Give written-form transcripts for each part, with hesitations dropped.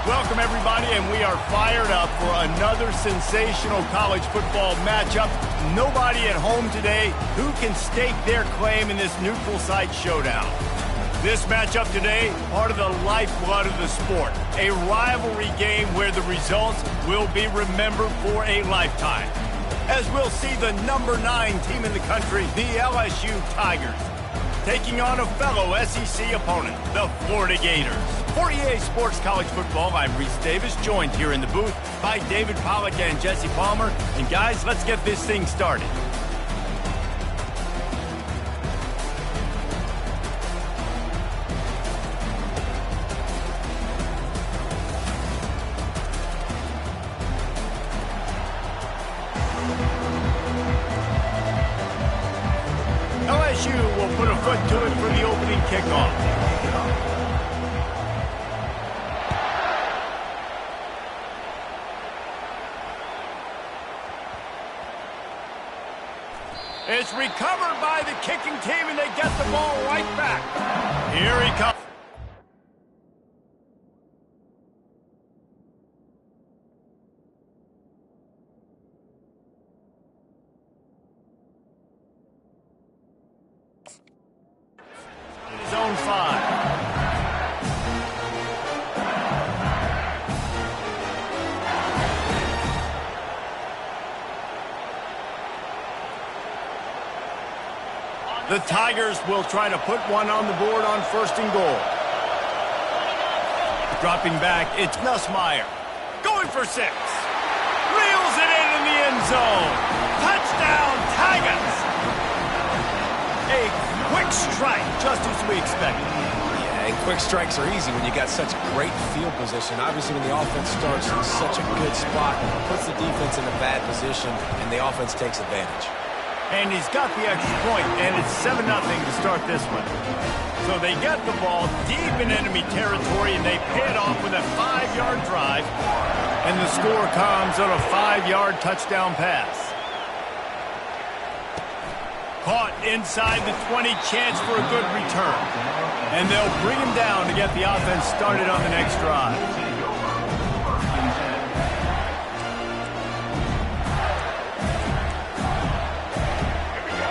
Welcome, everybody, and we are fired up for another sensational college football matchup. Nobody at home today who can stake their claim in this neutral site showdown. This matchup today, part of the lifeblood of the sport, a rivalry game where the results will be remembered for a lifetime. As we'll see the number 9 team in the country, the LSU Tigers, taking on a fellow SEC opponent, the Florida Gators. For EA Sports College Football, I'm Reese Davis, joined here in the booth by David Pollack and Jesse Palmer. And guys, let's get this thing started. LSU will put a foot to it for the opening kickoff. It's recovered by the kicking team, and they get the ball right back. Here he comes. Zone 5. The Tigers will try to put one on the board on 1st and goal. Dropping back, it's Nussmeier. Going for 6. Reels it in the end zone. Touchdown, Tigers! A quick strike, just as we expected. Yeah, and quick strikes are easy when you got such great field position. Obviously, when the offense starts in such a good spot, it puts the defense in a bad position, and the offense takes advantage. And he's got the extra point, and it's 7-0 to start this one. So they get the ball deep in enemy territory, and they pay it off with a 5-yard drive. And the score comes on a 5-yard touchdown pass. Caught inside the 20, chance for a good return. And they'll bring him down to get the offense started on the next drive.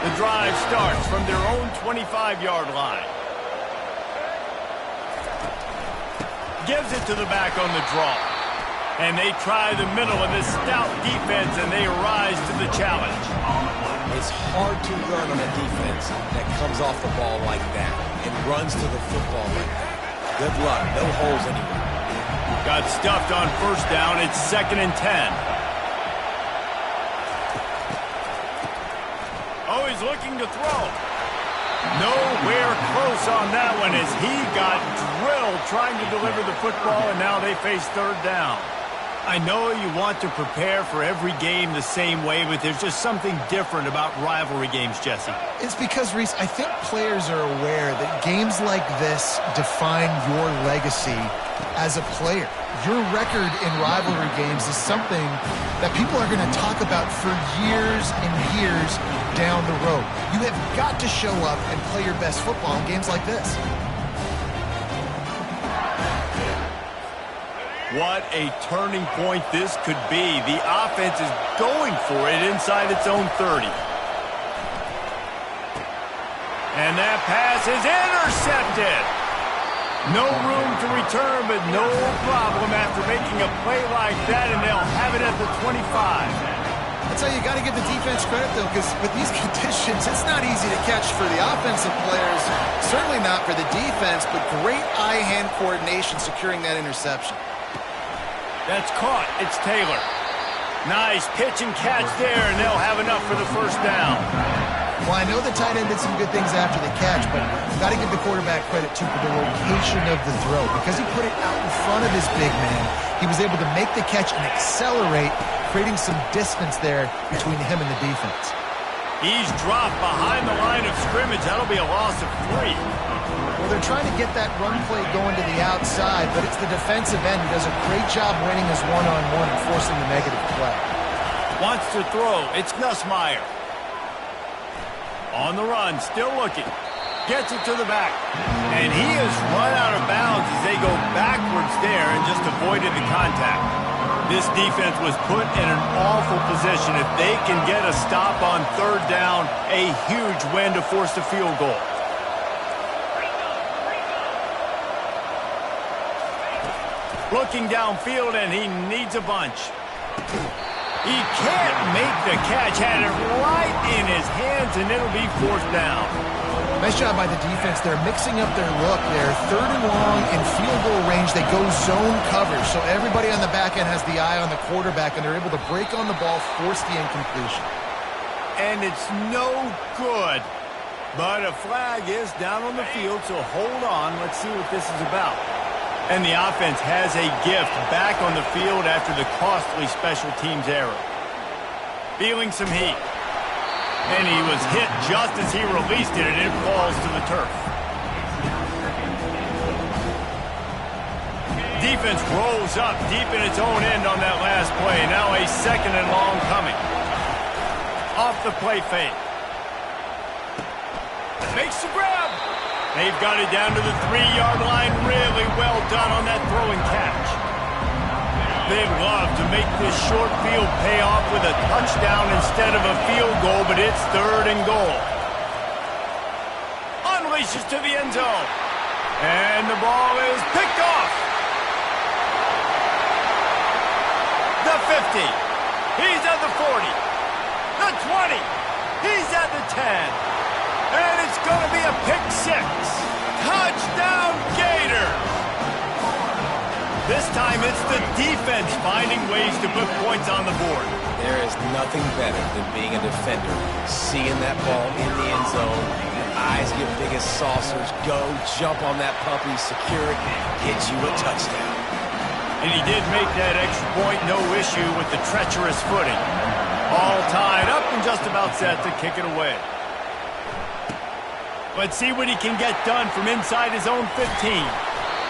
The drive starts from their own 25-yard line. Gives it to the back on the draw. And they try the middle of this stout defense, and they rise to the challenge. It's hard to run on a defense that comes off the ball like that and runs to the football like that. Good luck. No holes anywhere. Got stuffed on 1st down. It's 2nd and 10. Oh, he's looking to throw. Nowhere close on that one as he got drilled trying to deliver the football, and now they face 3rd down. I know you want to prepare for every game the same way, but there's just something different about rivalry games, Jesse. It's because, Reese, I think players are aware that games like this define your legacy as a player. Your record in rivalry games is something that people are going to talk about for years and years down the road. You have got to show up and play your best football in games like this. What a turning point this could be. The offense is going for it inside its own 30. And that pass is intercepted. No room to return, but no problem after making a play like that, and they'll have it at the 25. That's how you got to give the defense credit, though, because with these conditions, it's not easy to catch for the offensive players. Certainly not for the defense, but great eye-hand coordination securing that interception. That's caught. It's Taylor. Nice pitch and catch there, and they'll have enough for the 1st down. Well, I know the tight end did some good things after the catch, but got to give the quarterback credit, too, for the location of the throw. Because he put it out in front of his big man, he was able to make the catch and accelerate, creating some distance there between him and the defense. He's dropped behind the line of scrimmage. That'll be a loss of 3. Well, they're trying to get that run play going to the outside, but it's the defensive end who does a great job winning his one-on-one and forcing the negative play. Wants to throw. It's Nussmeier. On the run, still looking. Gets it to the back. And he has run out of bounds as they go backwards there and just avoided the contact. This defense was put in an awful position. If they can get a stop on third down, a huge win to force the field goal. Looking downfield, and he needs a bunch. He can't make the catch. Had it right in his hands, and it'll be fourth down. Nice job by the defense. They're mixing up their look. They're third and long in field goal range. They go zone coverage, so everybody on the back end has the eye on the quarterback, and they're able to break on the ball, force the incompletion. And it's no good. But a flag is down on the field, so hold on. Let's see what this is about. And the offense has a gift back on the field after the costly special teams error. Feeling some heat. And he was hit just as he released it, and it falls to the turf. Defense rolls up deep in its own end on that last play. Now a second and long coming. Off the play fake. Makes the grab. They've got it down to the 3-yard line. Really well done on that throw and catch. They'd love to make this short field pay off with a touchdown instead of a field goal, but it's third and goal. Unleashes to the end zone. And the ball is picked off. The 50. He's at the 40. The 20. He's at the 10. And it's going to be a pick six. Touchdown, Gators! This time it's the defense finding ways to put points on the board. There is nothing better than being a defender, seeing that ball in the end zone, your eyes get big as saucers, go, jump on that puppy, secure it, get you a touchdown. And he did make that extra point, no issue with the treacherous footing. All tied up and just about set to kick it away. Let's see what he can get done from inside his own 15.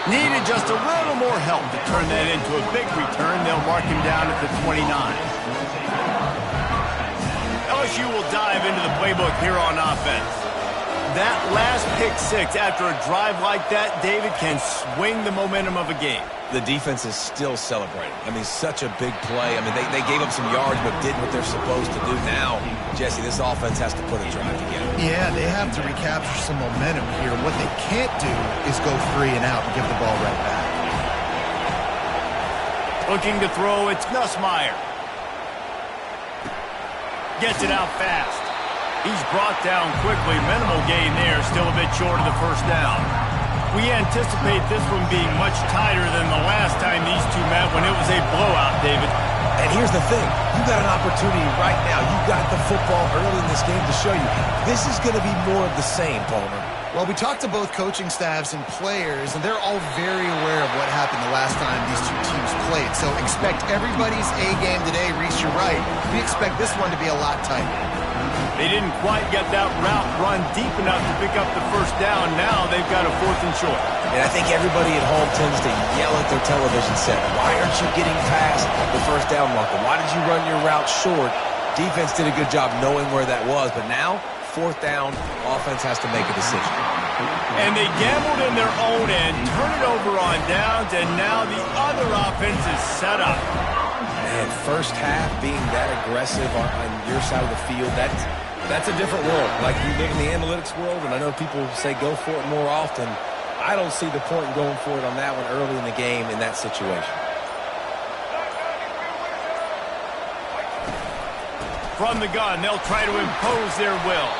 Needed just a little more help to turn that into a big return. They'll mark him down at the 29. LSU will dive into the playbook here on offense. That last pick six after a drive like that, David, can swing the momentum of a game. The defense is still celebrating. I mean, such a big play. I mean, they gave up some yards but did what they're supposed to do. Now, Jesse, this offense has to put a drive together. Yeah, they have to recapture some momentum here. What they can't do is go 3 and out and give the ball right back. Looking to throw, it's Nussmeier. Gets it out fast. He's brought down quickly. Minimal gain there, still a bit short of the first down. We anticipate this one being much tighter than the last time these two met when it was a blowout, David. And here's the thing. You got an opportunity right now. You got the football early in this game to show you. This is going to be more of the same, Palmer. Well, we talked to both coaching staffs and players, and they're all very aware of what happened the last time these two teams played. So expect everybody's A game today. Reese, you're right. We expect this one to be a lot tighter. They didn't quite get that route run deep enough to pick up the first down. Now they've got a 4th and short. And I think everybody at home tends to yell at their television set, why aren't you getting past the first down marker? Why did you run your route short? Defense did a good job knowing where that was, but now, 4th down, offense has to make a decision. And they gambled in their own end, turn it over on downs, and now the other offense is set up. Man, first half being that aggressive on your side of the field, that's a different world. Like, you live in the analytics world, and I know people say go for it more often. I don't see the point in going for it on that one early in the game in that situation. From the gun, they'll try to impose their will.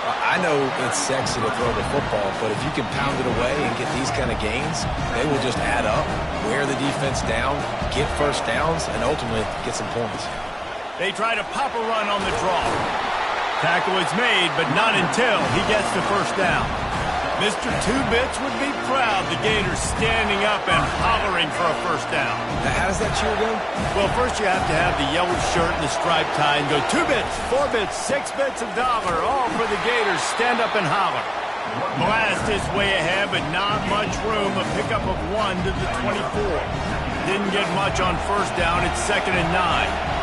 I know it's sexy to throw the football, but if you can pound it away and get these kind of gains, they will just add up, wear the defense down, get first downs, and ultimately get some points. They try to pop a run on the draw. Tackle is made, but not until he gets the first down. Mr. Two-Bits would be proud the Gators standing up and hollering for a first down. Now, how does that cheer go? Well, first you have to have the yellow shirt and the striped tie and go 2 bits, 4 bits, 6 bits, $1, all for the Gators. Stand up and holler. Blast his way ahead, but not much room. A pickup of 1 to the 24. Didn't get much on first down. It's 2nd and 9.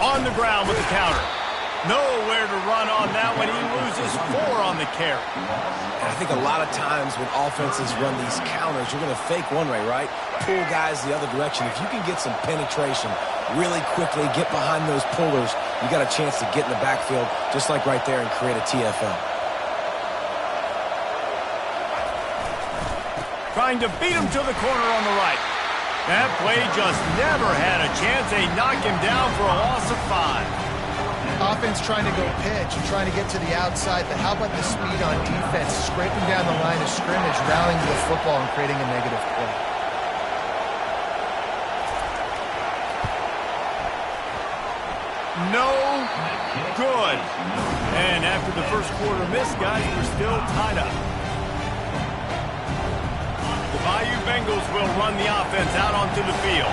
On the ground with the counter. Nowhere to run on that one. He loses 4 on the carry. And I think a lot of times when offenses run these counters, you're going to fake one way, right? Pull guys the other direction. If you can get some penetration really quickly, get behind those pullers, you got a chance to get in the backfield, just like right there, and create a TFL. Trying to beat him to the corner on the right. That play just never had a chance. They knock him down for a loss of 5. Offense trying to go pitch and trying to get to the outside, but how about the speed on defense, scraping down the line of scrimmage, rallying to the football, and creating a negative play. No good. And after the first quarter miss, guys, we're still tied up. The Bayou Bengals will run the offense out onto the field.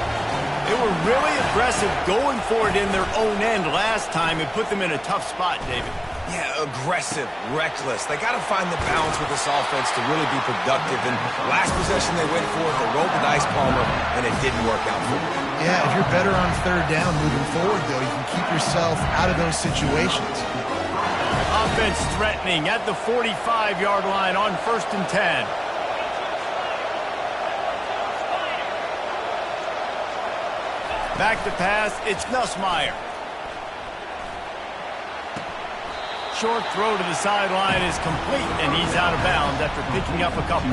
They were really aggressive going for it in their own end last time. It put them in a tough spot, David. Yeah, aggressive, reckless. They got to find the balance with this offense to really be productive. And last possession they went for it, they rolled the dice, Palmer, and it didn't work out for them. Yeah, if you're better on third down moving forward, though, you can keep yourself out of those situations. Offense threatening at the 45-yard line on 1st and 10. Back to pass, it's Nussmeier. Short throw to the sideline is complete, and he's out of bounds after picking up a couple.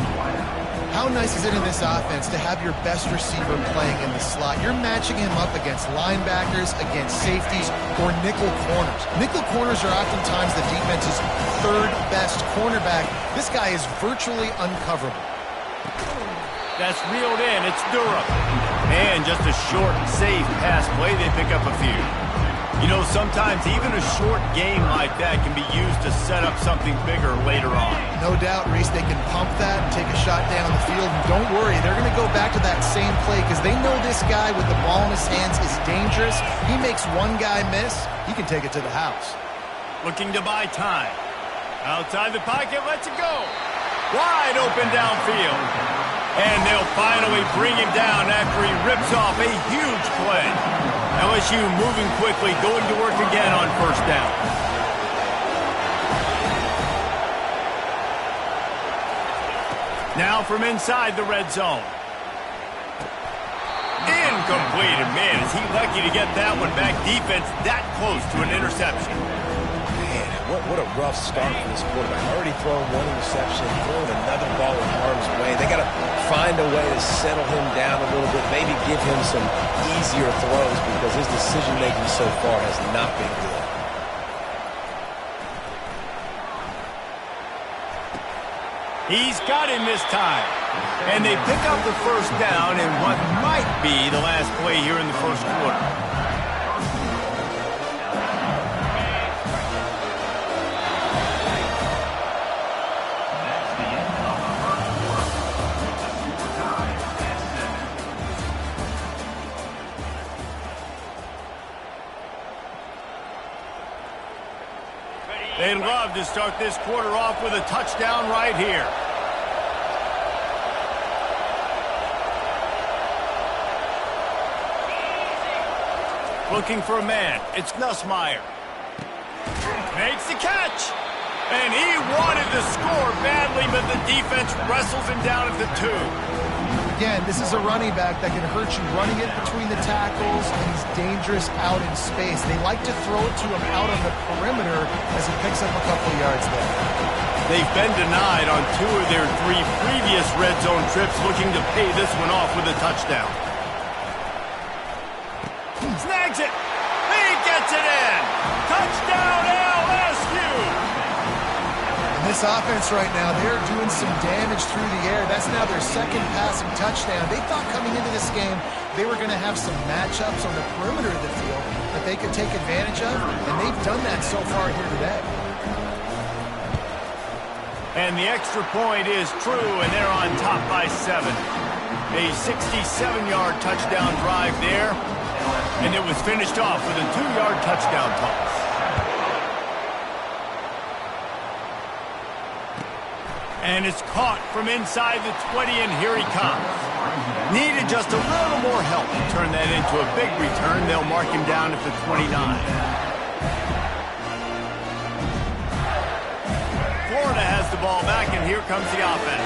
How nice is it in this offense to have your best receiver playing in the slot? You're matching him up against linebackers, against safeties, or nickel corners. Nickel corners are oftentimes the defense's 3rd best cornerback. This guy is virtually uncoverable. That's reeled in. It's Durham. And just a short, safe pass play. They pick up a few. You know, sometimes even a short game like that can be used to set up something bigger later on. No doubt, Reese, they can pump that and take a shot down the field. And don't worry, they're going to go back to that same play because they know this guy with the ball in his hands is dangerous. He makes one guy miss, he can take it to the house. Looking to buy time. Outside the pocket, lets it go. Wide open downfield. And they'll finally bring him down after he rips off a huge play. LSU moving quickly, going to work again on 1st down. Now from inside the red zone. Incomplete. And man, is he lucky to get that one back. Defense that close to an interception. What a rough start for this quarterback. Already thrown 1 interception, throwing another ball in harm's way. They got to find a way to settle him down a little bit, maybe give him some easier throws because his decision-making so far has not been good. He's got him this time. And they pick up the 1st down in what might be the last play here in the 1st quarter. They'd love to start this quarter off with a touchdown right here. Looking for a man. It's Nussmeier. Makes the catch. And he wanted to score badly, but the defense wrestles him down at the 2. Again, this is a running back that can hurt you running it between the tackles, and he's dangerous out in space. They like to throw it to him out on the perimeter as he picks up a couple of yards there. They've been denied on 2 of their 3 previous red zone trips, looking to pay this one off with a touchdown. Snags it. He gets it in. Touchdown LSU. This offense right now, they're doing some damage through the air. That's now their 2nd passing touchdown. They thought coming into this game they were going to have some matchups on the perimeter of the field that they could take advantage of, and they've done that so far here today. And the extra point is true, and they're on top by 7. A 67-yard touchdown drive there, and it was finished off with a 2-yard touchdown toss. And it's caught from inside the 20, and here he comes. Needed just a little more help to turn that into a big return. They'll mark him down at the 29. the ball back, and here comes the offense.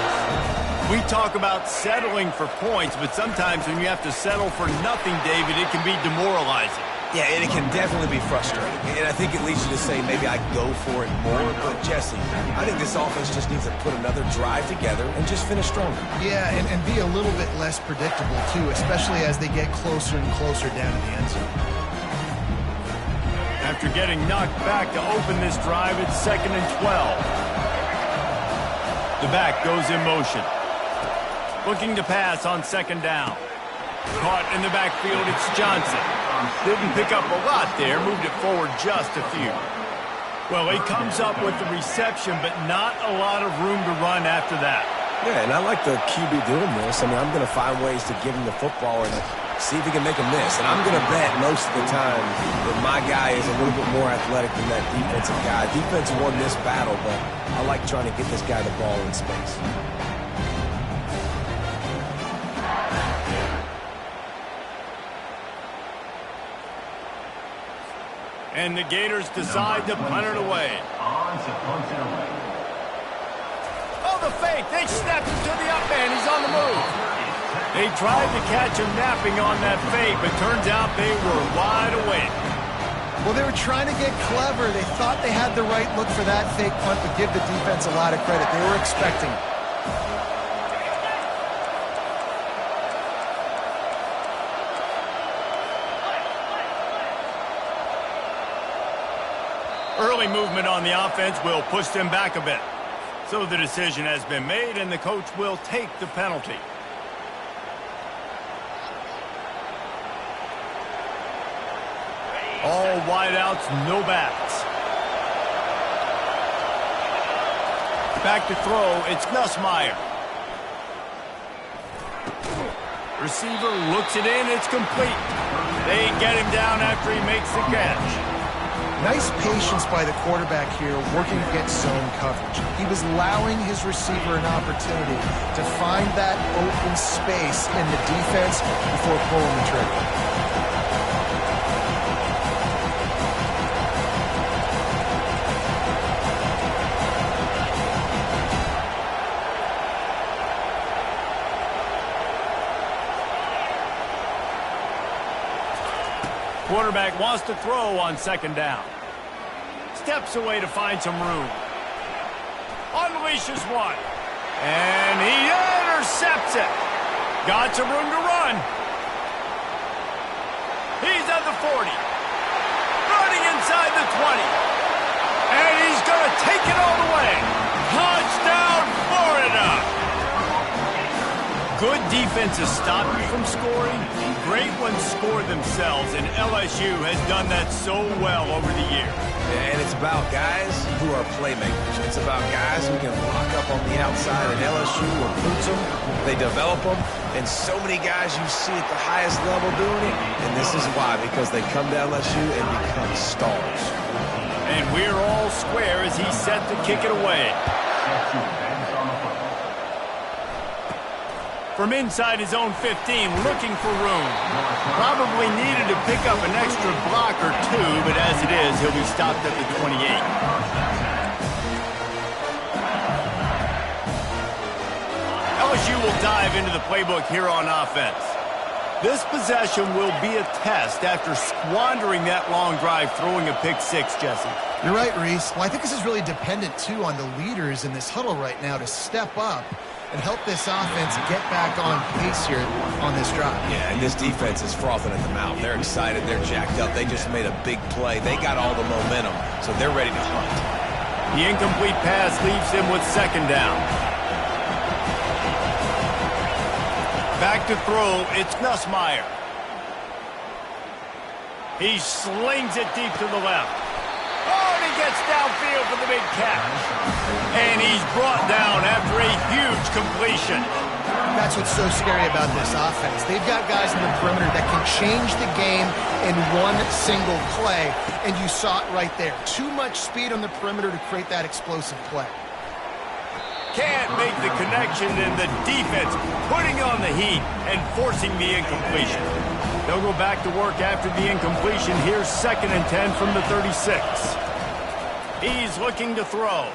We talk about settling for points, but sometimes when you have to settle for nothing, David, it can be demoralizing. Yeah, and it can definitely be frustrating. And I think it leads you to say maybe I go for it more. But, Jesse, I think this offense just needs to put another drive together and just finish stronger. Yeah, and be a little bit less predictable, too, especially as they get closer and closer down to the end zone. After getting knocked back to open this drive, it's 2nd and 12. The back goes in motion. Looking to pass on 2nd down. Caught in the backfield, it's Johnson. Didn't pick up a lot there, moved it forward just a few. Well, he comes up with the reception, but not a lot of room to run after that. Yeah, and I like the QB doing this. I mean, I'm going to find ways to give him the football and see if he can make a miss. And I'm going to bet most of the time that my guy is a little bit more athletic than that defensive guy. Defense won this battle, but I like trying to get this guy the ball in space. And the Gators decide to punt it away. Oh, the fake. They snapped him to the up man. He's on the move. They tried to catch him napping on that fake, but turns out they were wide awake. Well, they were trying to get clever. They thought they had the right look for that fake punt, but give the defense a lot of credit. They were expecting it. Early movement on the offense will push them back a bit. So the decision has been made, and the coach will take the penalty. All wideouts, no backs. Back to throw, it's Nussmeier. Receiver looks it in, it's complete. They get him down after he makes the catch. Nice patience by the quarterback here, working against zone coverage. He was allowing his receiver an opportunity to find that open space in the defense before pulling the trigger. Quarterback wants to throw on 2nd down. Steps away to find some room. Unleashes one. And he intercepts it. Got some room to run. He's at the 40. Running inside the 20. And he's going to take it all the way. Touchdown, Florida. Good defenses stop you from scoring. Great ones score themselves, and LSU has done that so well over the years. And it's about guys who are playmakers. It's about guys who can lock up on the outside, and LSU recruits them, they develop them, and so many guys you see at the highest level doing it, and this is why, because they come to LSU and become stars. And we're all square as he's set to kick it away. From inside his own 15, looking for room. Probably needed to pick up an extra block or two, but as it is, he'll be stopped at the 28. LSU will dive into the playbook here on offense. This possession will be a test after squandering that long drive, throwing a pick six, Jesse. You're right, Reese. Well, I think this is really dependent, too, on the leaders in this huddle right now to step up and help this offense get back on pace here on this drive. Yeah, and this defense is frothing at the mouth. They're excited. They're jacked up. They just made a big play. They got all the momentum, so they're ready to hunt. The incomplete pass leaves him with 2nd down. Back to throw, it's Nussmeier. He slings it deep to the left. Oh, and he gets downfield for the big catch. And he's brought down after a huge completion. That's what's so scary about this offense. They've got guys in the perimeter that can change the game in one single play, and you saw it right there. Too much speed on the perimeter to create that explosive play. Can't make the connection, and the defense putting on the heat and forcing the incompletion. They'll go back to work after the incompletion. Here's 2nd and 10 from the 36. He's looking to throw.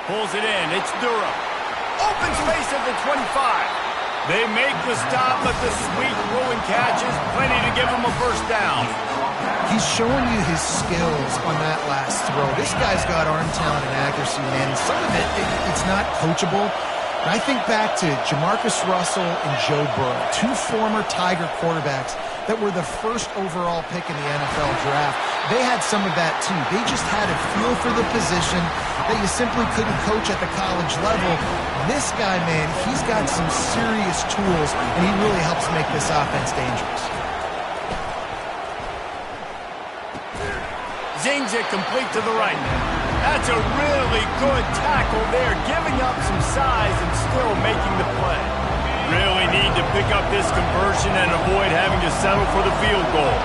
Pulls it in. It's Durham. Open space at the 25. They make the stop, but the sweet rolling catch is plenty to give him a first down. He's showing you his skills on that last throw. This guy's got arm talent and accuracy, man. And some of it's not coachable. And I think back to Jamarcus Russell and Joe Burrow, two former Tiger quarterbacks that were the first overall pick in the NFL draft. They had some of that too. They just had a feel for the position that you simply couldn't coach at the college level. This guy, man, he's got some serious tools, and he really helps make this offense dangerous. Zings it complete to the right. That's a really good tackle there, giving up some size and still making the play. Really need to pick up this conversion and avoid having to settle for the field goal.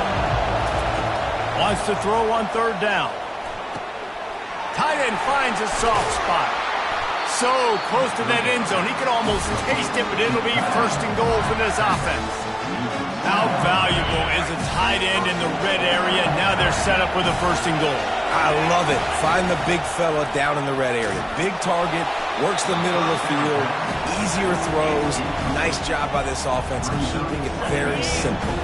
Wants to throw on third down. Tight end finds a soft spot. So close to that end zone, he could almost taste it, but it'll be first and goal for this offense. How valuable is a tight end in the red area? Now they're set up with a first and goal. I love it. Find the big fella down in the red area. Big target, works the middle of the field, easier throws. Nice job by this offense in keeping it very simple.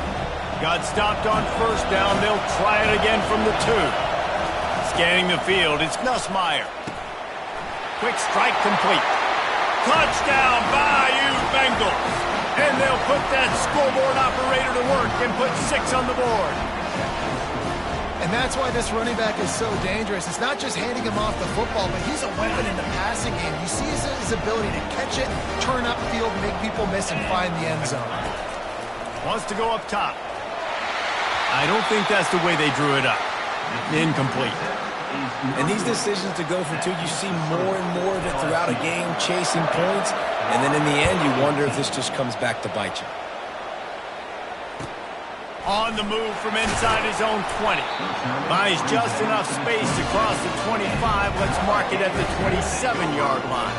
Got stopped on first down. They'll try it again from the 2. Scanning the field, it's Nussmeier. Quick strike complete. Touchdown, Bayou Bengals. And they'll put that scoreboard operator to work and put 6 on the board. And that's why this running back is so dangerous. It's not just handing him off the football, but he's a weapon in the passing game. You see his ability to catch it, turn upfield, make people miss, and find the end zone. Wants to go up top. I don't think that's the way they drew it up. Incomplete. And these decisions to go for 2, you see more and more of it throughout a game, chasing points. And then in the end, you wonder if this just comes back to bite you. On the move from inside his own 20. Buys just enough space to cross the 25. Let's mark it at the 27-yard line.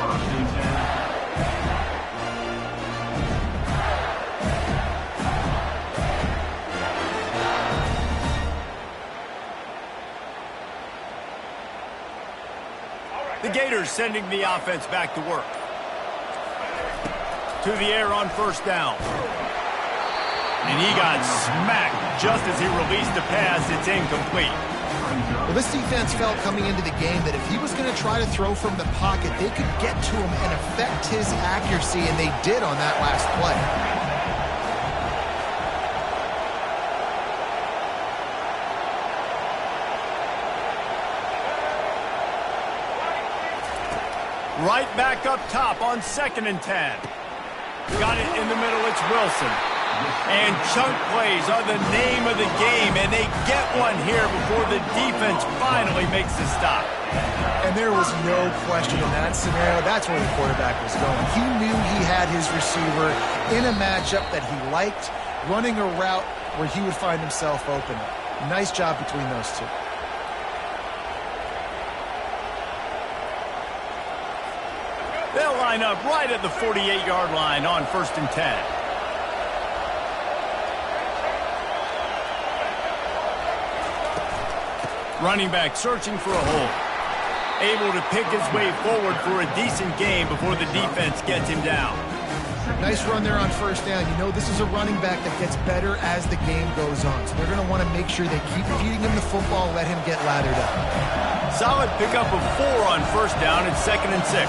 The Gators sending the offense back to work. To the air on first down. And he got smacked just as he released the pass. It's incomplete. Well, this defense felt coming into the game that if he was going to try to throw from the pocket, they could get to him and affect his accuracy, and they did on that last play. Right back up top on 2nd and 10. Got it in the middle, it's Wilson. And chunk plays are the name of the game, and they get one here before the defense finally makes the stop. And there was no question in that scenario. That's where the quarterback was going. He knew he had his receiver in a matchup that he liked, running a route where he would find himself open. Nice job between those two. They'll line up right at the 48-yard line on 1st and 10. Running back searching for a hole. Able to pick his way forward for a decent gain before the defense gets him down. Nice run there on first down. You know, this is a running back that gets better as the game goes on. So they're going to want to make sure they keep feeding him the football and let him get lathered up. Solid pickup of 4 on first down at 2nd and 6.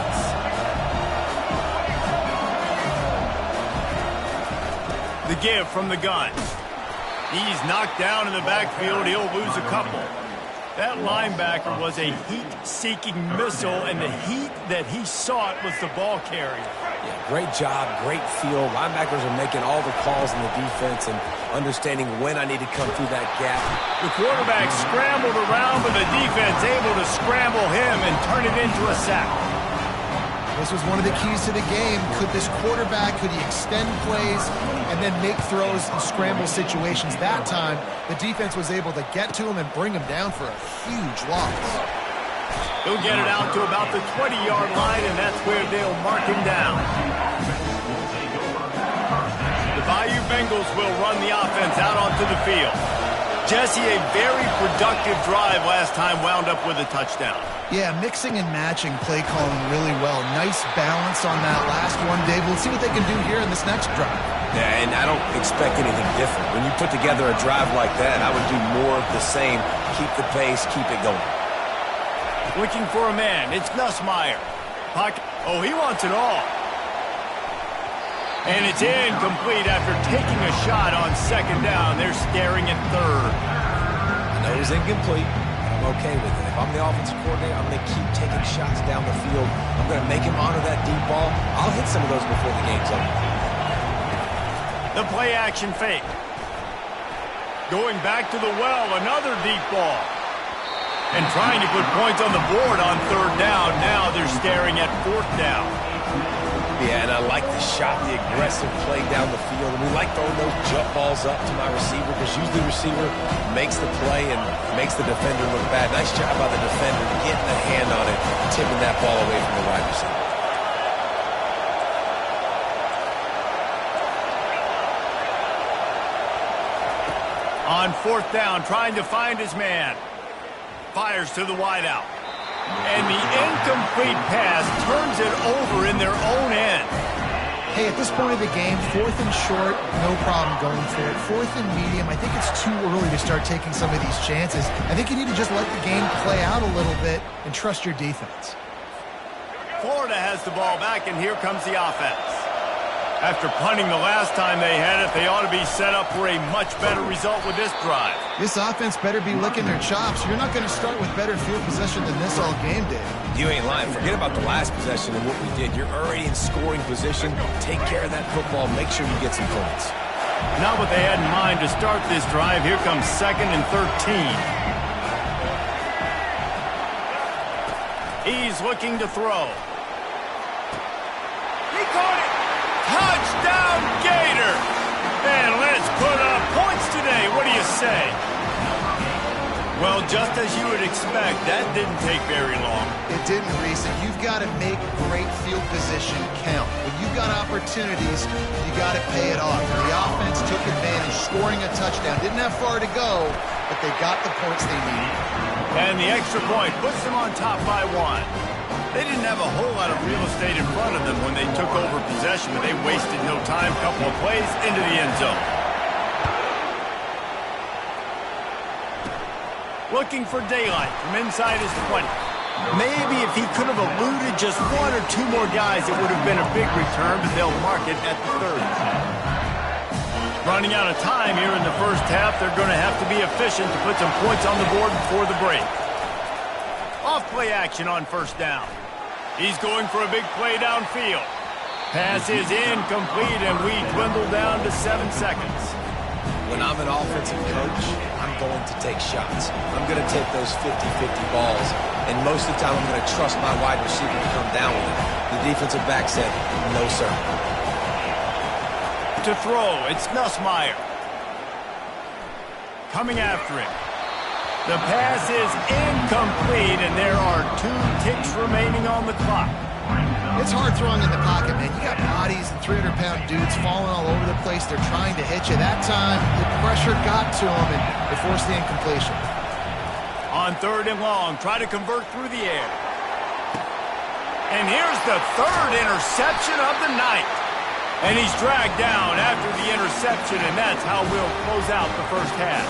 The give from the gun. He's knocked down in the backfield. He'll lose a couple. That linebacker was a heat-seeking missile, and the heat that he sought was the ball carrier. Yeah, great job, great feel. Linebackers are making all the calls in the defense and understanding when I need to come through that gap. The quarterback scrambled around, but the defense able to scramble him and turn it into a sack. This was one of the keys to the game. Could this quarterback, could he extend plays and then make throws in scramble situations? That time, the defense was able to get to him and bring him down for a huge loss. He'll get it out to about the 20-yard line, and that's where they'll mark him down. The Bayou Bengals will run the offense out onto the field. Jesse, a very productive drive last time wound up with a touchdown. Yeah, mixing and matching play calling really well. Nice balance on that last one, Dave. Let's see what they can do here in this next drive. Yeah, and I don't expect anything different. When you put together a drive like that, I would do more of the same. Keep the pace, keep it going. Looking for a man. It's Nussmeier. Pocket. Oh, he wants it all. And it's incomplete after taking a shot on second down. They're staring at third. I know it was incomplete, but I'm okay with it. If I'm the offensive coordinator, I'm going to keep taking shots down the field. I'm going to make him honor that deep ball. I'll hit some of those before the game's over. The play action fake. Going back to the well, another deep ball. And trying to put points on the board on third down. Now they're staring at fourth down. Yeah, and I like the shot, the aggressive play down the field. And we like throwing those jump balls up to my receiver because usually the receiver makes the play and makes the defender look bad. Nice job by the defender getting a hand on it, tipping that ball away from the wide receiver. On fourth down, trying to find his man. Fires to the wideout. And the incomplete pass turns it over in their own end. Hey, at this point of the game, fourth and short, no problem going for it. Fourth and medium, I think it's too early to start taking some of these chances. I think you need to just let the game play out a little bit and trust your defense. Florida has the ball back, and here comes the offense. After punting the last time they had it, they ought to be set up for a much better result with this drive. This offense better be licking their chops. You're not going to start with better field possession than this all game, Dave. You ain't lying. Forget about the last possession and what we did. You're already in scoring position. Take care of that football. Make sure you get some points. Not what they had in mind to start this drive. Here comes 2nd and 13. He's looking to throw. He caught it. Touchdown, Gator! And let's put up points today. What do you say? Well, just as you would expect, that didn't take very long. It didn't, Reese. And you've got to make great field position count. When you've got opportunities, you got to pay it off. And the offense took advantage, scoring a touchdown. Didn't have far to go, but they got the points they needed. And the extra point puts them on top by 1. They didn't have a whole lot of real estate in front of them when they took over possession, but they wasted no time. Couple of plays into the end zone. Looking for daylight from inside his 20. Maybe if he could have eluded just 1 or 2 more guys, it would have been a big return, but they'll mark it at the 30. Running out of time here in the first half, they're going to have to be efficient to put some points on the board before the break. Off play action on first down. He's going for a big play downfield. Pass is incomplete, and we dwindle down to 7 seconds. When I'm an offensive coach, I'm going to take shots. I'm going to take those 50-50 balls, and most of the time I'm going to trust my wide receiver to come down with it. The defensive back said, no, sir. To throw, it's Nussmeier. Coming after him. The pass is incomplete, and there are 2 ticks remaining on the clock. It's hard throwing in the pocket, man. You got bodies and 300-pound dudes falling all over the place. They're trying to hit you. That time, the pressure got to them, and they forced the incompletion. On 3rd and long, try to convert through the air. And here's the 3rd interception of the night. And he's dragged down after the interception, and that's how we'll close out the first half.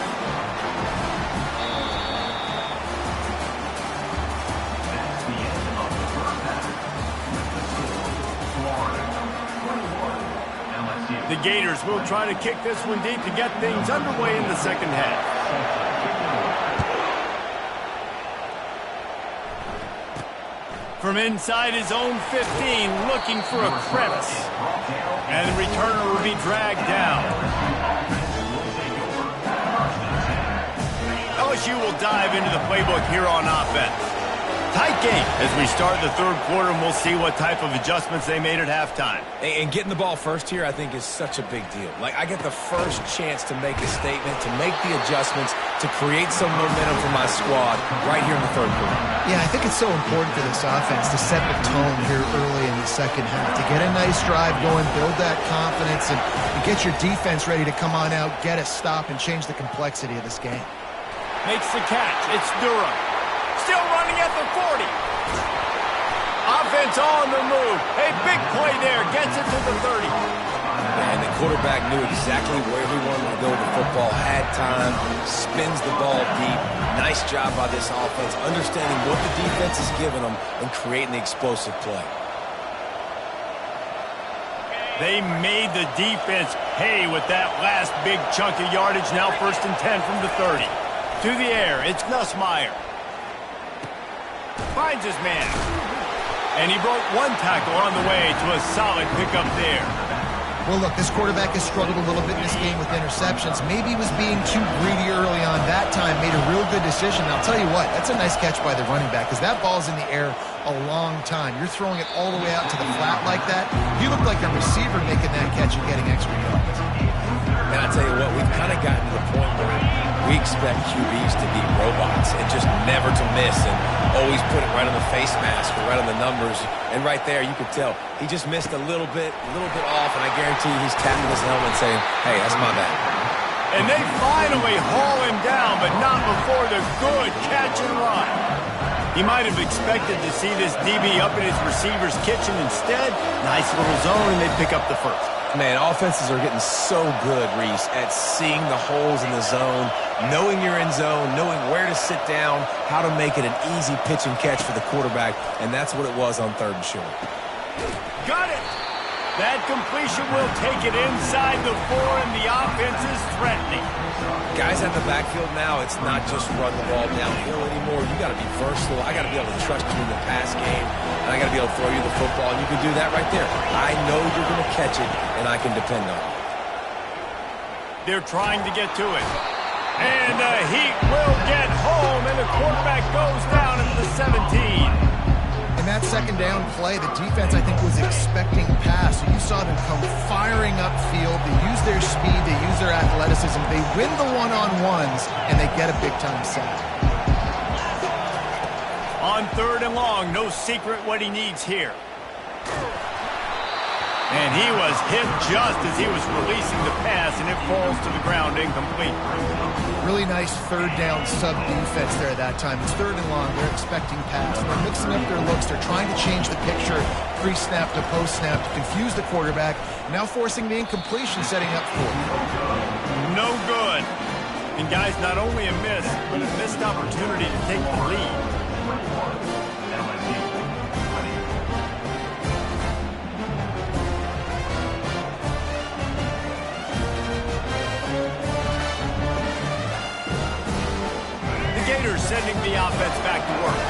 The Gators will try to kick this one deep to get things underway in the second half. From inside his own 15, looking for a crevice. And the returner will be dragged down. LSU will dive into the playbook here on offense. Tight game as we start the 3rd quarter, and we'll see what type of adjustments they made at halftime. And getting the ball first here, I think, is such a big deal. Like, I get the first chance to make a statement, to make the adjustments, to create some momentum for my squad right here in the 3rd quarter. Yeah, I think it's so important for this offense to set the tone here early in the second half, to get a nice drive going, build that confidence, and get your defense ready to come on out, get a stop, and change the complexity of this game. Makes the catch. It's Durham. Still running at the 40. Offense on the move. A big play there. Gets it to the 30. And the quarterback knew exactly where he wanted to go with the football, had time, spins the ball deep. Nice job by this offense, understanding what the defense is giving them and creating the explosive play. They made the defense pay with that last big chunk of yardage. Now 1st and 10 from the 30. To the air, it's Nussmeier. Finds his man. And he broke one tackle on the way to a solid pickup there. Well, look, this quarterback has struggled a little bit in this game with interceptions. Maybe he was being too greedy early on that time, made a real good decision. And I'll tell you what, that's a nice catch by the running back because that ball's in the air a long time. You're throwing it all the way out to the flat like that. You look like a receiver making that catch and getting extra yards. And I tell you what, we've kind of gotten to the point where we expect QBs to be robots and just never to miss and always put it right on the face mask or right on the numbers. And right there, you could tell he just missed a little bit off, and I guarantee he's tapping his helmet saying, hey, that's my bad. And they finally haul him down, but not before the good catch and run. He might have expected to see this DB up in his receiver's kitchen. Instead, nice little zone, and they pick up the first. Man, offenses are getting so good, Reese, at seeing the holes in the zone, knowing you're in zone, knowing where to sit down, how to make it an easy pitch and catch for the quarterback, and that's what it was on 3rd and short. Got it! That completion will take it inside the 4, and the offense is threatening. Guys at the backfield now, it's not just run the ball downhill anymore. You got to be versatile. I got to be able to trust you in the pass game, and I got to be able to throw you the football, and you can do that right there. I know you're going to catch it, and I can depend on it. They're trying to get to it. And the Heat will get home, and the quarterback goes down at the 17. In that 2nd down play, the defense, I think, was expecting pass. So you saw them come firing upfield. They use their speed. They use their athleticism. They win the one-on-ones, and they get a big-time sack. On 3rd and long, no secret what he needs here. And he was hit just as he was releasing the pass, and it falls to the ground incomplete. Really nice 3rd down sub-defense there that time. It's 3rd and long. They're expecting pass. They're mixing up their looks. They're trying to change the picture pre-snap to post-snap to confuse the quarterback. Now forcing the incompletion, setting up for it. No good. And guys, not only a miss, but a missed opportunity to take the lead. Gators sending the offense back to work.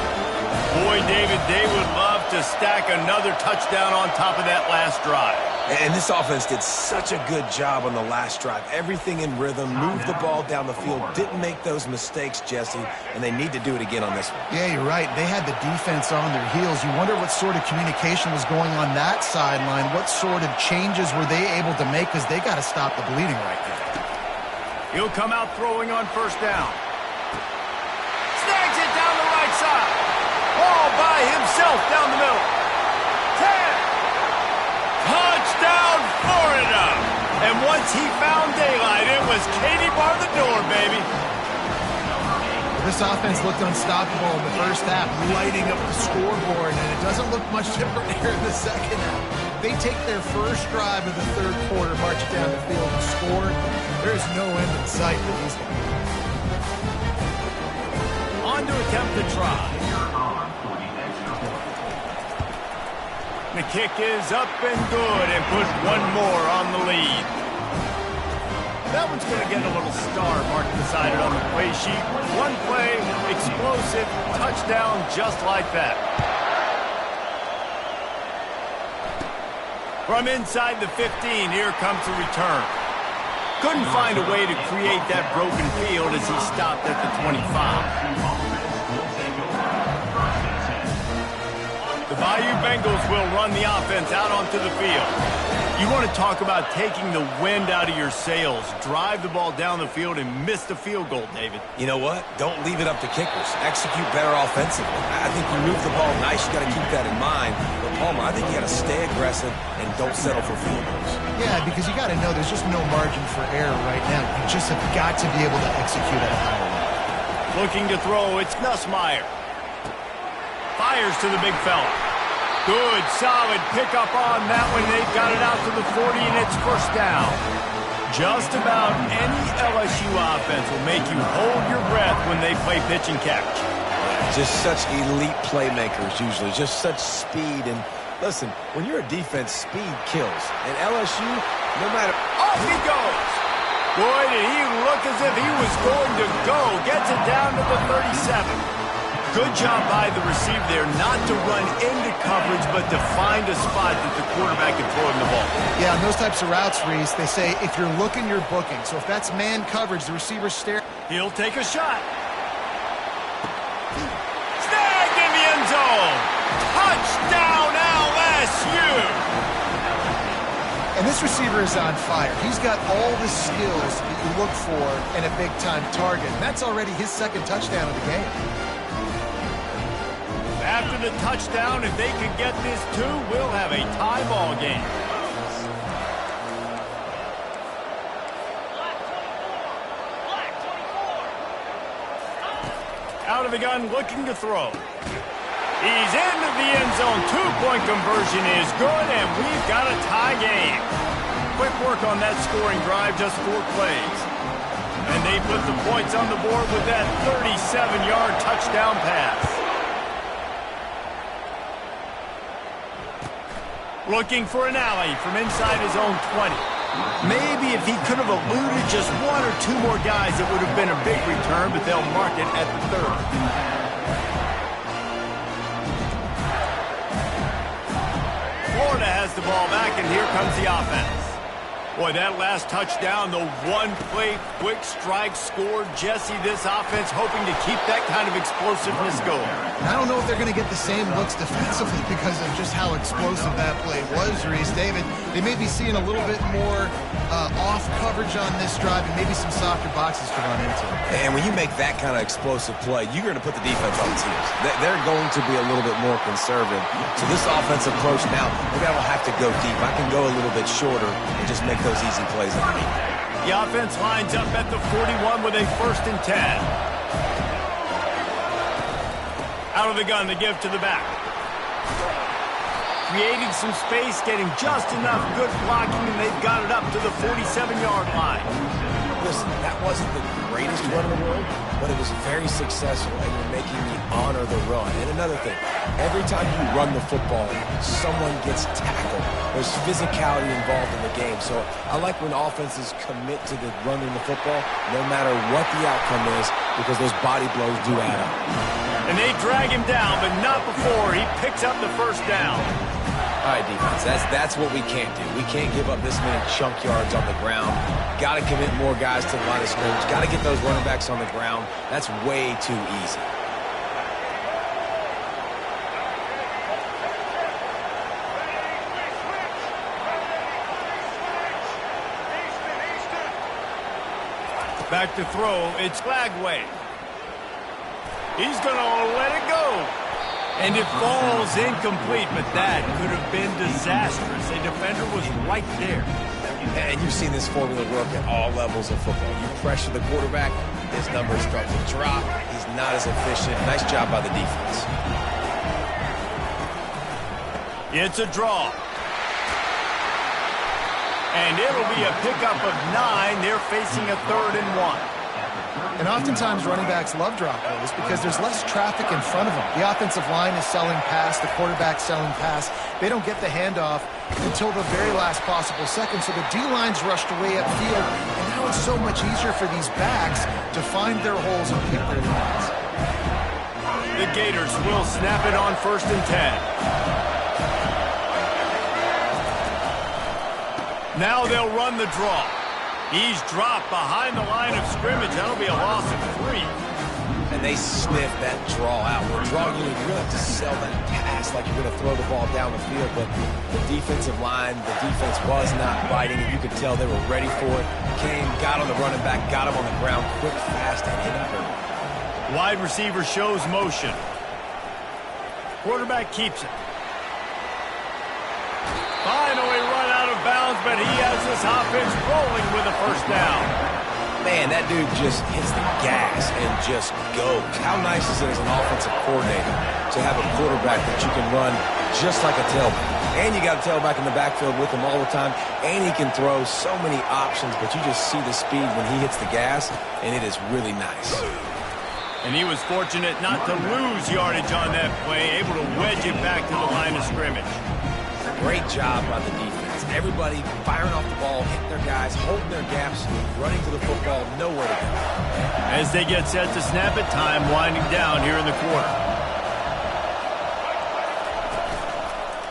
Boy, David, they would love to stack another touchdown on top of that last drive. And this offense did such a good job on the last drive. Everything in rhythm, moved the ball down the field, didn't make those mistakes, Jesse, and they need to do it again on this one. Yeah, you're right. They had the defense on their heels. You wonder what sort of communication was going on that sideline. What sort of changes were they able to make, because they got to stop the bleeding right now. He'll come out throwing on 1st down. Snags it down the right side. All by himself down the middle. 10. Touchdown, Florida. And once he found daylight, it was Katie bar the door, baby. This offense looked unstoppable in the 1st half, lighting up the scoreboard, and it doesn't look much different here in the 2nd half. They take their first drive of the 3rd quarter, march it down the field, and score. There is no end in sight for these guys. On to attempt to try. The kick is up and good, and put one more on the lead. That one's going to get a little star mark decided on the play sheet. One play, explosive, touchdown just like that. From inside the 15, here comes the return. Couldn't find a way to create that broken field as he stopped at the 25. The Bayou Bengals will run the offense out onto the field. You want to talk about taking the wind out of your sails. Drive the ball down the field and miss the field goal, David. You know what? Don't leave it up to kickers. Execute better offensively. I think you move the ball nice. You got to keep that in mind. But Palmer, I think you got to stay aggressive and don't settle for field goals. Yeah, because you got to know there's just no margin for error right now. You just have got to be able to execute at a higher level. Looking to throw, it's Nussmeier. Fires to the big fella. Good, solid pickup on that one. They've got it out to the 40, and it's first down. Just about any LSU offense will make you hold your breath when they play pitch and catch. Just such elite playmakers usually, just such speed. And listen, when you're a defense, speed kills. And LSU, no matter... Off he goes! Boy, did he look as if he was going to go. Gets it down to the 37. Good job by the receiver there not to run into coverage, but to find a spot that the quarterback can throw him the ball. Yeah, on those types of routes, Reese, they say if you're looking, you're booking. So if that's man coverage, the receiver's stare. He'll take a shot. Snagged in the end zone. Touchdown, LSU. And this receiver is on fire. He's got all the skills that you look for in a big-time target. And that's already his second touchdown of the game. After the touchdown, if they can get this too, we'll have a tie ball game. Out of the gun, looking to throw. He's into the end zone. Two-point conversion is good, and we've got a tie game. Quick work on that scoring drive, just 4 plays. And they put the points on the board with that 37-yard touchdown pass. Looking for an alley from inside his own 20. Maybe if he could have eluded just 1 or 2 more guys, it would have been a big return, but they'll mark it at the 30. Florida has the ball back, and here comes the offense. Boy, that last touchdown, the one-play quick strike scored. Jesse, this offense hoping to keep that kind of explosiveness going. I don't know if they're going to get the same looks defensively because of just how explosive that play was, Reese. David, they may be seeing a little bit more off coverage on this drive and maybe some softer boxes to run into. And when you make that kind of explosive play, you're going to put the defense on the teams. They're going to be a little bit more conservative. So this offensive approach now, maybe I don't have to go deep. I can go a little bit shorter and just make those easy plays underneath. The offense lines up at the 41 with a 1st and 10. Out of the gun, the give to the back. Creating some space, getting just enough good blocking, and they've got it up to the 47-yard line. Listen, that wasn't the greatest run in the world, but it was very successful, and you're making me honor the run. And another thing, every time you run the football, someone gets tackled. There's physicality involved in the game. So I like when offenses commit to the running the football, no matter what the outcome is, because those body blows do add up. And they drag him down, but not before he picks up the 1st down. All right, defense, that's what we can't do. We can't give up this many chunk yards on the ground. Got to commit more guys to the line of scrimmage. Got to get those running backs on the ground. That's way too easy. Back to throw, it's Flagway. He's going to let it go. And it falls incomplete, but that could have been disastrous. A defender was right there. And you've seen this formula work at all levels of football. You pressure the quarterback, his numbers start to drop. He's not as efficient. Nice job by the defense. It's a draw. And it'll be a pickup of 9. They're facing a 3rd and 1. And oftentimes running backs love drop plays because there's less traffic in front of them. The offensive line is selling pass, the quarterback's selling pass. They don't get the handoff until the very last possible second, so the D-line's rushed away upfield, and now it's so much easier for these backs to find their holes and keep their lines. The Gators will snap it on 1st and 10. Now they'll run the draw. He's dropped behind the line of scrimmage. That'll be a loss of 3. And they sniff that draw out. With draw unit, you're going to have to sell that pass like you're going to throw the ball down the field. But the defensive line, the defense was not biting it. You could tell they were ready for it. Came, got on the running back, got him on the ground quick, fast, and hit him early. Wide receiver shows motion. Quarterback keeps it. Finally run out of bounds, but he has this offense rolling with a 1st down. Man, that dude just hits the gas and just goes. How nice is it as an offensive coordinator to have a quarterback that you can run just like a tailback? And you got a tailback in the backfield with him all the time, and he can throw so many options, but you just see the speed when he hits the gas, and it is really nice. And he was fortunate not to lose yardage on that play, able to wedge it back to the line of scrimmage. Great job by the defense. Everybody firing off the ball, hitting their guys, holding their gaps, running to the football, nowhere to go. As they get set to snap it, time winding down here in the quarter.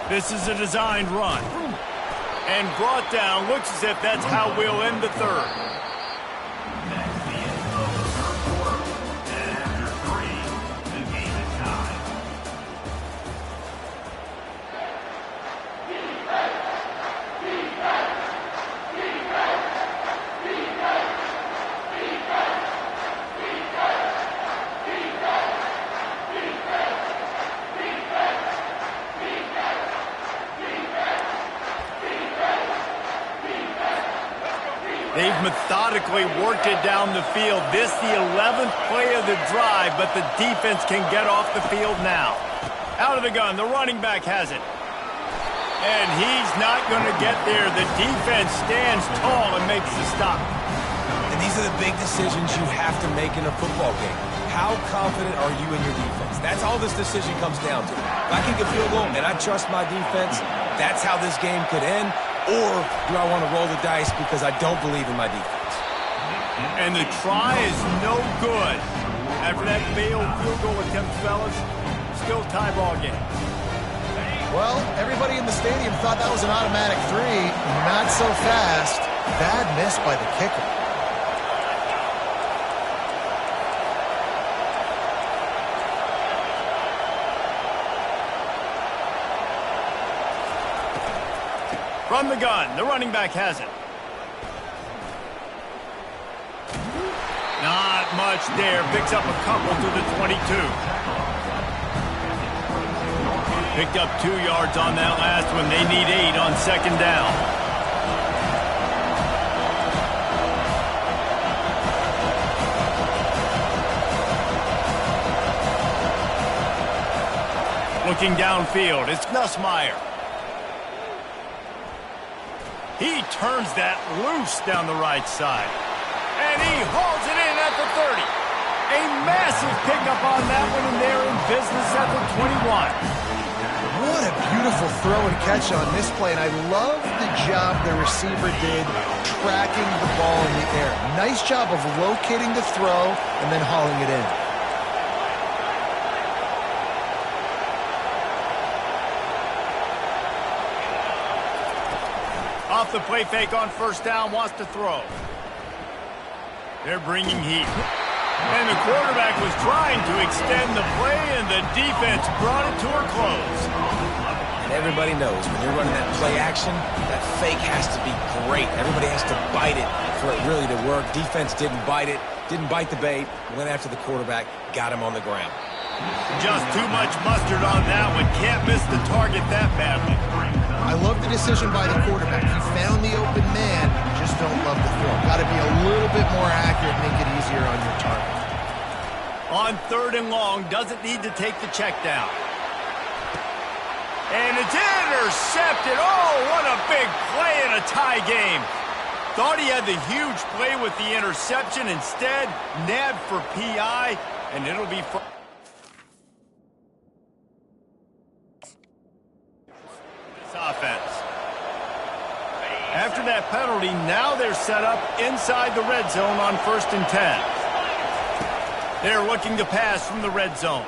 This is a designed run. And brought down, looks as if that's how we'll end the third. They've methodically worked it down the field. This the 11th play of the drive, but the defense can get off the field now. Out of the gun, the running back has it. And he's not going to get there. The defense stands tall and makes the stop. And these are the big decisions you have to make in a football game. How confident are you in your defense? That's all this decision comes down to. If I kick a field goal and I trust my defense, that's how this game could end. Or do I want to roll the dice because I don't believe in my defense? And the try is no good. After that failed field goal attempt, fellas, still tie ball game. Well, everybody in the stadium thought that was an automatic 3. Not so fast. Bad miss by the kicker. From the gun, the running back has it. Not much there. Picks up a couple to the 22. Picked up 2 yards on that last one. They need 8 on second down. Looking downfield, it's Nussmeier. He turns that loose down the right side. And he hauls it in at the 30. A massive pickup on that one, and they're in business at the 21. What a beautiful throw and catch on this play, and I love the job the receiver did tracking the ball in the air. Nice job of locating the throw and then hauling it in. Off the play fake on first down, wants to throw. They're bringing heat. And the quarterback was trying to extend the play, and the defense brought it to a close. And everybody knows when you're running that play action, that fake has to be great. Everybody has to bite it for it really to work. Defense didn't bite it, didn't bite the bait, went after the quarterback, got him on the ground. Just too much mustard on that one. Can't miss the target that badly. I love the decision by the quarterback. He found the open man, just don't love the throw. Got to be a little bit more accurate, make it easier on your target. On third and long, doesn't need to take the check down. And it's intercepted. Oh, what a big play in a tie game. Thought he had the huge play with the interception. Instead, nabbed for PI, and it'll be for offense. After that penalty, now they're set up inside the red zone on 1st and 10. They're looking to pass from the red zone.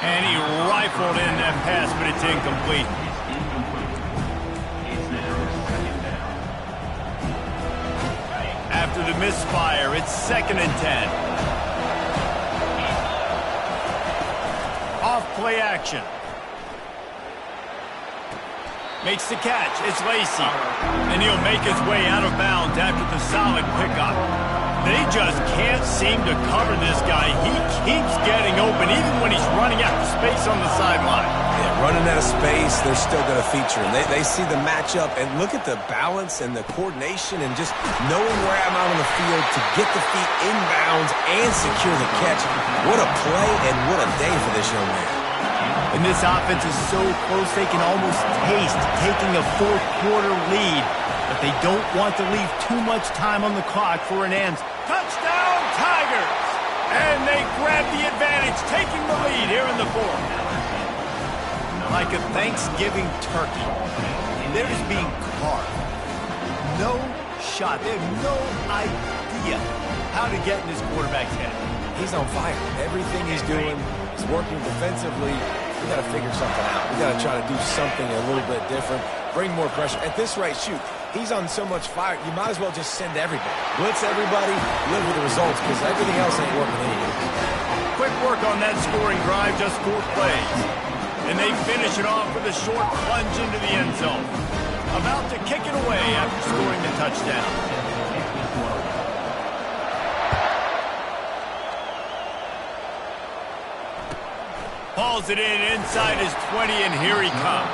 And he rifled in that pass, but it's incomplete. After the misfire, it's 2nd and 10. Off play action. Makes the catch. It's Lacy. And he'll make his way out of bounds after the solid pickup. They just can't seem to cover this guy. He keeps getting open even when he's running out of space on the sideline. Yeah, running out of space, they're still going to feature him. They see the matchup, and look at the balance and the coordination and just knowing where I'm out on the field to get the feet inbounds and secure the catch. What a play and what a day for this young man. And this offense is so close they can almost taste taking a fourth-quarter lead, but they don't want to leave too much time on the clock for an end. Touchdown, Tigers! And they grab the advantage, taking the lead here in the fourth. Like a Thanksgiving turkey, they're just being carved. No shot. They have no idea how to get in this quarterback's head. He's on fire. Everything he's doing is working defensively. We got to figure something out. We got to try to do something a little bit different, bring more pressure. At this rate, shoot, he's on so much fire, you might as well just send everybody. Blitz everybody, live with the results, because everything else ain't working anyway. Quick work on that scoring drive, just 4 plays. And they finish it off with a short plunge into the end zone. About to kick it away after scoring the touchdown. Hauls it in inside his 20, and here he comes.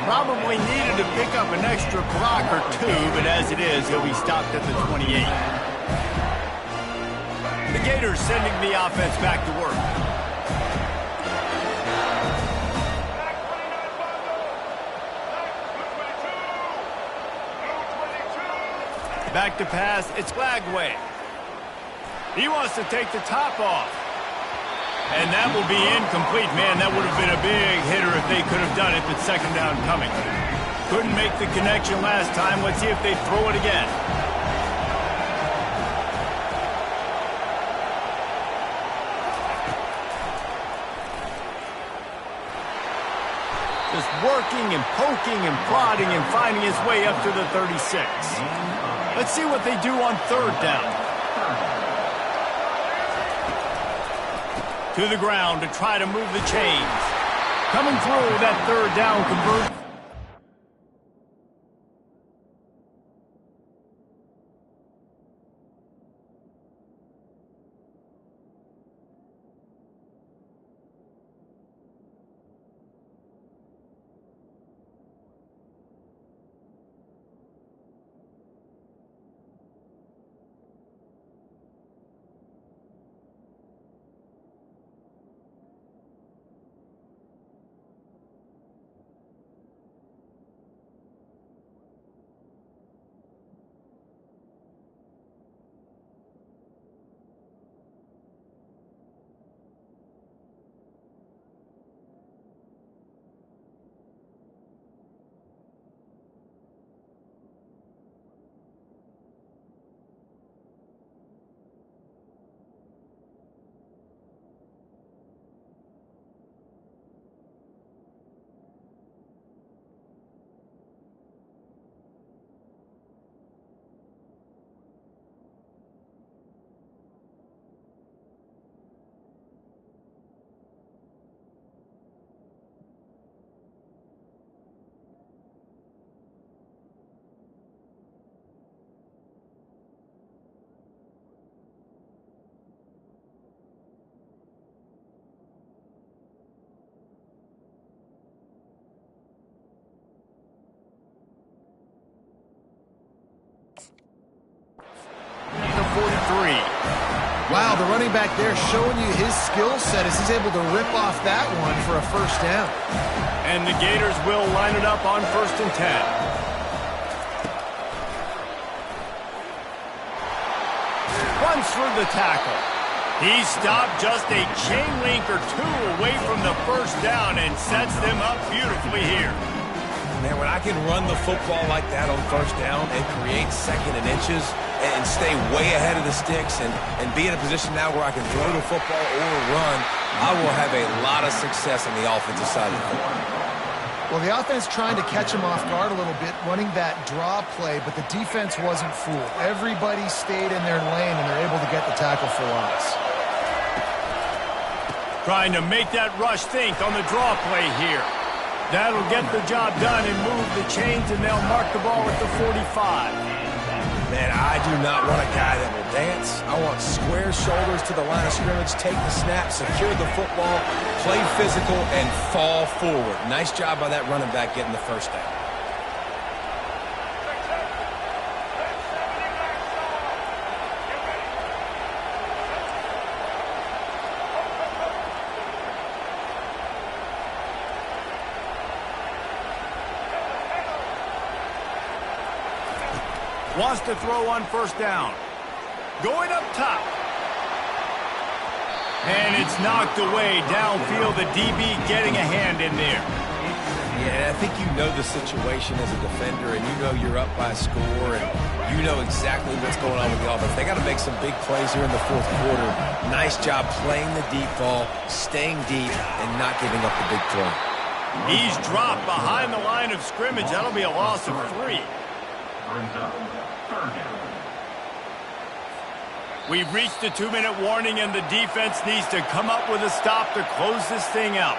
Probably needed to pick up an extra block or 2, but as it is, he'll be stopped at the 28. The Gators sending the offense back to work. Back to pass, it's Glagway. He wants to take the top off. And that will be incomplete. Man, that would have been a big hitter if they could have done it, but second down coming. Couldn't make the connection last time. Let's see if they throw it again. Just working and poking and prodding and finding his way up to the 36. Let's see what they do on third down. To the ground to try to move the chains. Coming through that third down conversion. Wow, the running back there showing you his skill set as he's able to rip off that one for a first down. And the Gators will line it up on 1st and 10. Runs through the tackle. He stopped just a chain link or 2 away from the first down and sets them up beautifully here. Man, when I can run the football like that on first down and create second and inches and stay way ahead of the sticks and be in a position now where I can throw the football or run, I will have a lot of success on the offensive side of the football. Well, the offense trying to catch him off guard a little bit, running that draw play, but the defense wasn't fooled. Everybody stayed in their lane, and they're able to get the tackle for loss. Trying to make that rush think on the draw play here. That'll get the job done and move the chains, and they'll mark the ball at the 45. Man, I do not want a guy that will dance. I want square shoulders to the line of scrimmage, take the snap, secure the football, play physical, and fall forward. Nice job by that running back getting the first down. Wants to throw on first down. Going up top. And it's knocked away downfield. The DB getting a hand in there. Yeah, I think you know the situation as a defender, and you know you're up by a score, and you know exactly what's going on with the offense. They got to make some big plays here in the fourth quarter. Nice job playing the deep ball, staying deep, and not giving up the big play. He's dropped behind the line of scrimmage. That'll be a loss of 3. We've reached the 2-minute warning, and the defense needs to come up with a stop to close this thing out.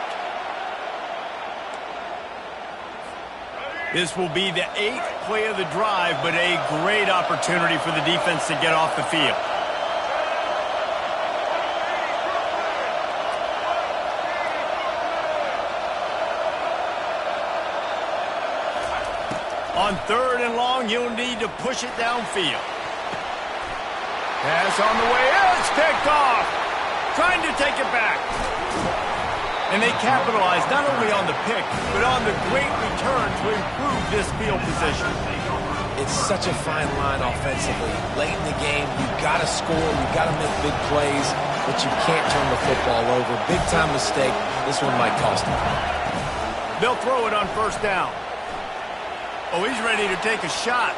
This will be the 8th play of the drive, but a great opportunity for the defense to get off the field. On 3rd and long, you'll need to push it downfield. Pass on the way. It's picked off. Trying to take it back. And they capitalize not only on the pick, but on the great return to improve this field position. It's such a fine line offensively. Late in the game, you've got to score, you've got to make big plays, but you can't turn the football over. Big-time mistake. This one might cost them. They'll throw it on first down. Oh, he's ready to take a shot.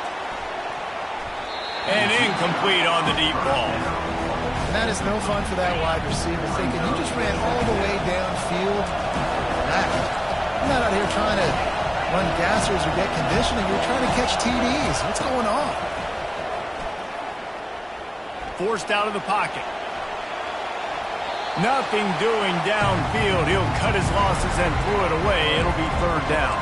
And incomplete on the deep ball. And that is no fun for that wide receiver, thinking you just ran all the way downfield. You're not out here trying to run gassers or get conditioning. You're trying to catch TDs. What's going on? Forced out of the pocket. Nothing doing downfield. He'll cut his losses and throw it away. It'll be 3rd down.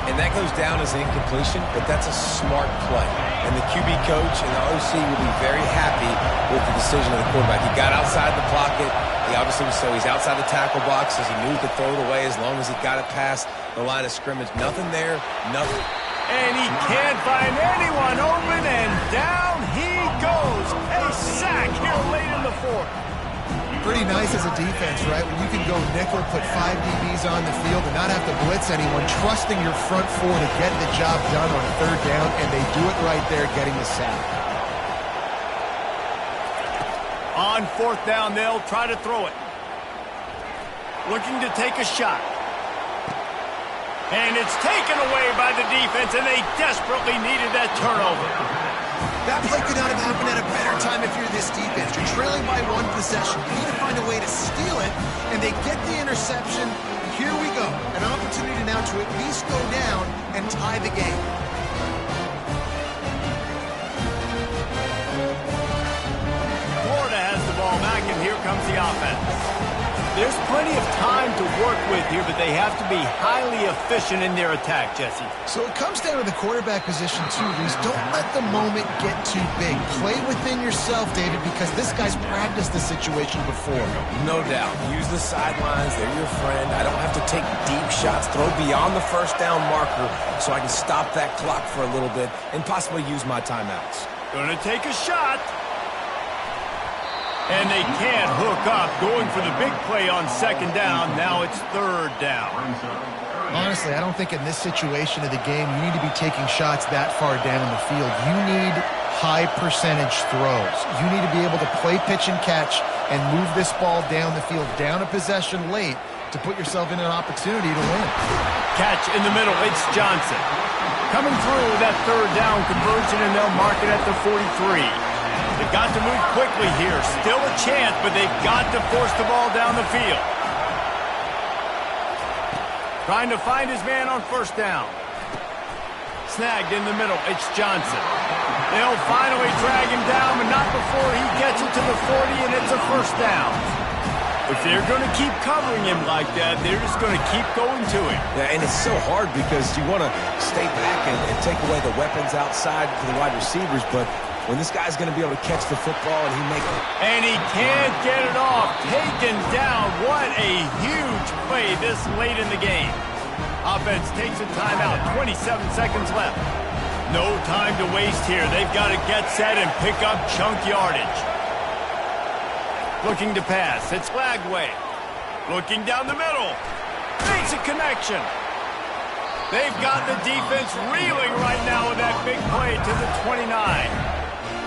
And that goes down as an incompletion, but that's a smart play. And the QB coach and the OC will be very happy with the decision of the quarterback. He got outside the pocket. He obviously was so he's outside the tackle boxes. He knew he could throw it away as long as he got it past the line of scrimmage. Nothing there, nothing. And he can't find anyone open, and down he goes. A sack here late in the 4th. Pretty nice as a defense, right? When you can go nickel, put 5 DBs on the field and not have to blitz anyone, trusting your front 4 to get the job done on 3rd down, and they do it right there, getting the sack. On 4th down, they'll try to throw it. Looking to take a shot. And it's taken away by the defense, and they desperately needed that turnover. That play could not have happened at a better time if you're this defense. You're trailing by 1 possession. You need to find a way to steal it, and they get the interception. Here we go. An opportunity now to at least go down and tie the game. Florida has the ball back, and here comes the offense. There's plenty of time to work with here, but they have to be highly efficient in their attack, Jesse. So it comes down to the quarterback position, too, Reese. Don't let the moment get too big. Play within yourself, David, because this guy's practiced this situation before. No doubt. Use the sidelines. They're your friend. I don't have to take deep shots. Throw beyond the first down marker so I can stop that clock for a little bit and possibly use my timeouts. Gonna take a shot. And they can't hook up. Going for the big play on 2nd down. Now it's 3rd down. Honestly, I don't think in this situation of the game you need to be taking shots that far down the field. You need high percentage throws. You need to be able to play pitch and catch and move this ball down the field, down a possession late to put yourself in an opportunity to win. Catch in the middle. It's Johnson. Coming through that 3rd down conversion, and they'll mark it at the 43. They've got to move quickly here. Still a chance, but they've got to force the ball down the field. Trying to find his man on 1st down. Snagged in the middle. It's Johnson. They'll finally drag him down, but not before he gets it to the 40, and it's a 1st down. If they're going to keep covering him like that, they're just going to keep going to him. Yeah, and it's so hard because you want to stay back and take away the weapons outside to the wide receivers, but when this guy's going to be able to catch the football and he makes it. And he can't get it off. Taken down. What a huge play this late in the game. Offense takes a timeout. 27 seconds left. No time to waste here. They've got to get set and pick up chunk yardage. Looking to pass. It's Lagway. Looking down the middle. Makes a connection. They've got the defense reeling right now with that big play to the 29.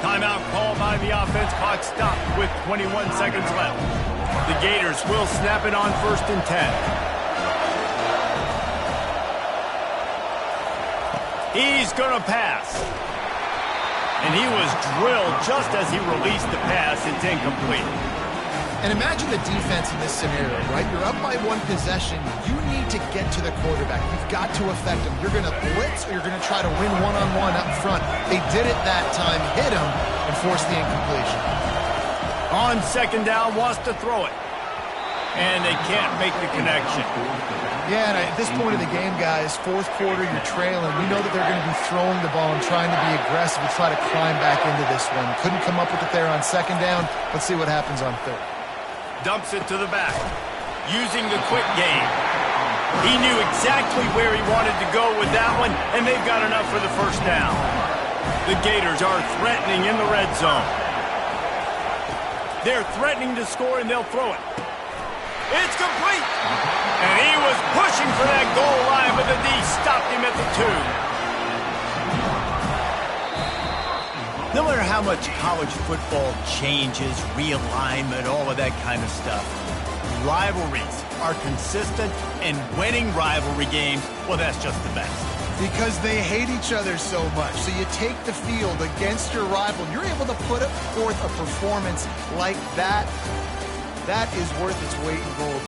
Timeout called by the offense. Clock stopped with 21 seconds left. The Gators will snap it on 1st and 10. He's going to pass. And he was drilled just as he released the pass. It's incomplete. And imagine the defense in this scenario, right? You're up by one possession. You need to get to the quarterback. You've got to affect him. You're going to blitz or you're going to try to win one-on-one up front. They did it that time, hit him, and forced the incompletion. On 2nd down, wants to throw it. And they can't make the connection. Yeah, and at this point of the game, guys, 4th quarter, you're trailing. We know that they're going to be throwing the ball and trying to be aggressive and try to climb back into this one. Couldn't come up with it there on 2nd down. Let's see what happens on 3rd. Dumps it to the back, using the quick game. He knew exactly where he wanted to go with that one, and they've got enough for the 1st down. The Gators are threatening in the red zone. They're threatening to score, and they'll throw it. It's complete! And he was pushing for that goal line, but the D stopped him at the 2. No matter how much college football changes, realignment, all of that kind of stuff, rivalries are consistent, and winning rivalry games, well, that's just the best. Because they hate each other so much. So you take the field against your rival. You're able to put forth a performance like that. That is worth its weight in gold.